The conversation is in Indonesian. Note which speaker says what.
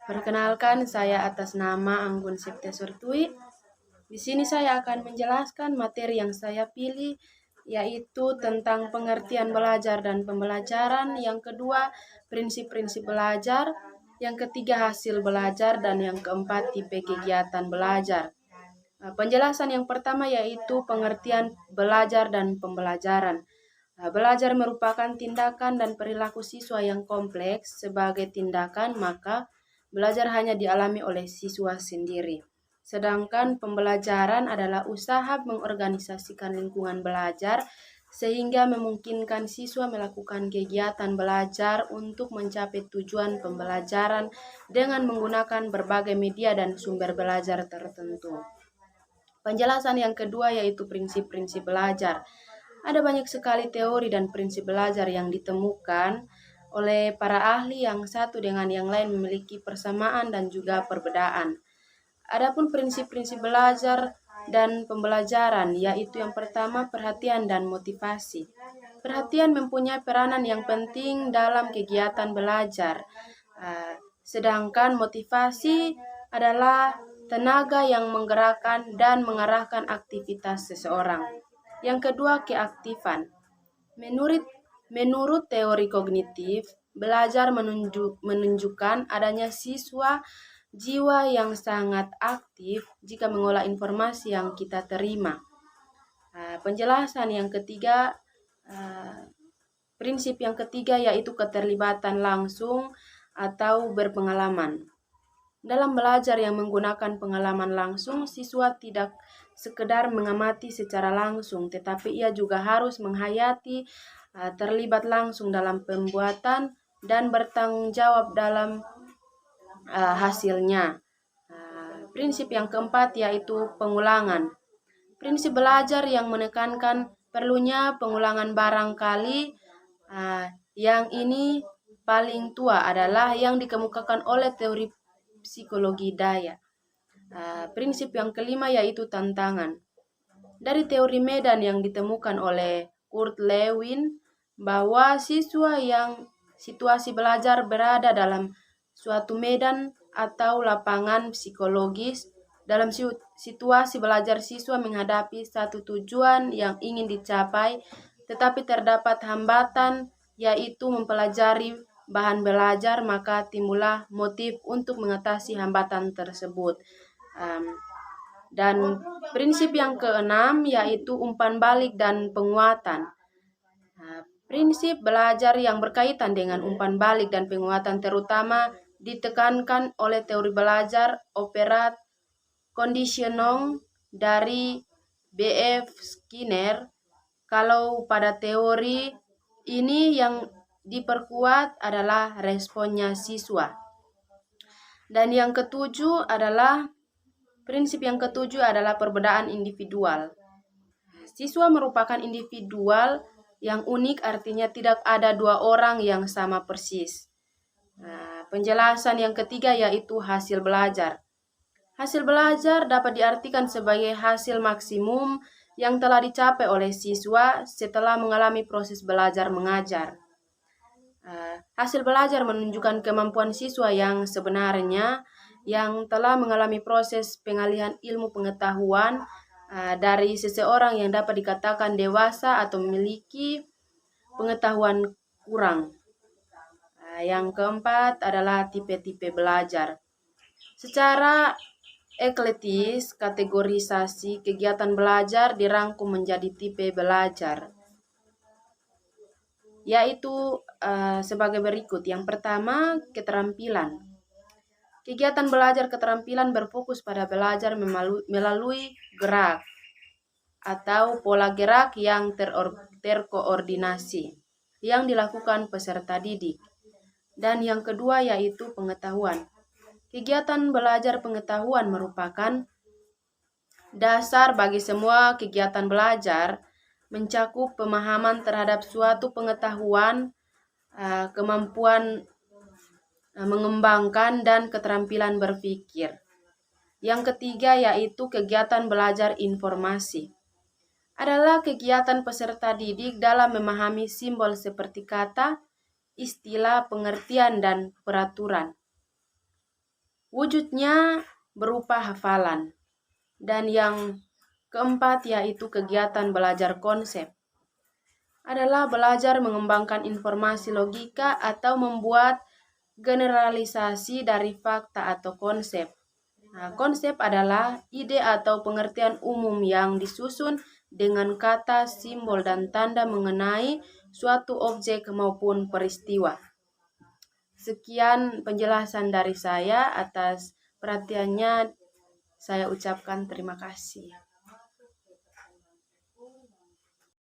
Speaker 1: Perkenalkan, saya atas nama Anggun Septia Surtui. Di sini saya akan menjelaskan materi yang saya pilih, yaitu tentang pengertian belajar dan pembelajaran. Yang kedua, prinsip-prinsip belajar. Yang ketiga, hasil belajar. Dan yang keempat, tipe kegiatan belajar. Penjelasan yang pertama yaitu pengertian belajar dan pembelajaran. Belajar merupakan tindakan dan perilaku siswa yang kompleks. Sebagai tindakan, maka belajar hanya dialami oleh siswa sendiri. Sedangkan pembelajaran adalah usaha mengorganisasikan lingkungan belajar sehingga memungkinkan siswa melakukan kegiatan belajar untuk mencapai tujuan pembelajaran dengan menggunakan berbagai media dan sumber belajar tertentu. Penjelasan yang kedua yaitu prinsip-prinsip belajar. Ada banyak sekali teori dan prinsip belajar yang ditemukan oleh para ahli, yang satu dengan yang lain memiliki persamaan dan juga perbedaan. Adapun prinsip-prinsip belajar dan pembelajaran yaitu yang pertama perhatian dan motivasi. Perhatian mempunyai peranan yang penting dalam kegiatan belajar. Sedangkan motivasi adalah tenaga yang menggerakkan dan mengarahkan aktivitas seseorang. Yang kedua, keaktifan. Menurut teori kognitif, belajar menunjukkan adanya siswa jiwa yang sangat aktif jika mengolah informasi yang kita terima. Penjelasan yang ketiga, prinsip yang ketiga yaitu keterlibatan langsung atau berpengalaman. Dalam belajar yang menggunakan pengalaman langsung, siswa tidak sekedar mengamati secara langsung, tetapi ia juga harus menghayati, terlibat langsung dalam pembuatan dan bertanggung jawab dalam hasilnya. Prinsip yang keempat yaitu pengulangan. Prinsip belajar yang menekankan perlunya pengulangan barangkali. Yang ini paling tua adalah yang dikemukakan oleh teori psikologi daya. Prinsip yang kelima yaitu tantangan. Dari teori medan yang ditemukan oleh Kurt Lewin, bahwa siswa yang situasi belajar berada dalam suatu medan atau lapangan psikologis. Dalam situasi belajar, siswa menghadapi satu tujuan yang ingin dicapai, tetapi terdapat hambatan, yaitu mempelajari bahan belajar, maka timbullah motif untuk mengatasi hambatan tersebut. Dan prinsip yang keenam yaitu umpan balik dan penguatan. Prinsip belajar yang berkaitan dengan umpan balik dan penguatan terutama ditekankan oleh teori belajar operat conditioning dari B.F. Skinner. Kalau pada teori ini yang diperkuat adalah responnya siswa. Dan yang ketujuh adalah prinsip yang ketujuh adalah perbedaan individual. Siswa merupakan individual yang unik, artinya tidak ada dua orang yang sama persis. Penjelasan yang ketiga yaitu hasil belajar. Hasil belajar dapat diartikan sebagai hasil maksimum yang telah dicapai oleh siswa setelah mengalami proses belajar mengajar. Hasil belajar menunjukkan kemampuan siswa yang sebenarnya yang telah mengalami proses pengalihan ilmu pengetahuan dari seseorang yang dapat dikatakan dewasa atau memiliki pengetahuan kurang. Yang keempat adalah tipe-tipe belajar. Secara eklektis, kategorisasi kegiatan belajar dirangkum menjadi tipe belajar, yaitu sebagai berikut. Yang pertama, keterampilan. Kegiatan belajar keterampilan berfokus pada belajar melalui gerak atau pola gerak yang terkoordinasi yang dilakukan peserta didik. Dan yang kedua yaitu pengetahuan. Kegiatan belajar pengetahuan merupakan dasar bagi semua kegiatan belajar, mencakup pemahaman terhadap suatu pengetahuan, kemampuan mengembangkan, dan keterampilan berpikir. Yang ketiga yaitu kegiatan belajar informasi. Adalah kegiatan peserta didik dalam memahami simbol seperti kata, istilah, pengertian, dan peraturan. wujudnya berupa hafalan. Dan yang keempat yaitu kegiatan belajar konsep. Adalah belajar mengembangkan informasi logika atau membuat generalisasi dari fakta atau konsep. Nah, konsep adalah ide atau pengertian umum yang disusun dengan kata, simbol, dan tanda mengenai suatu objek maupun peristiwa. Sekian penjelasan dari saya. Atas perhatiannya saya ucapkan terima kasih.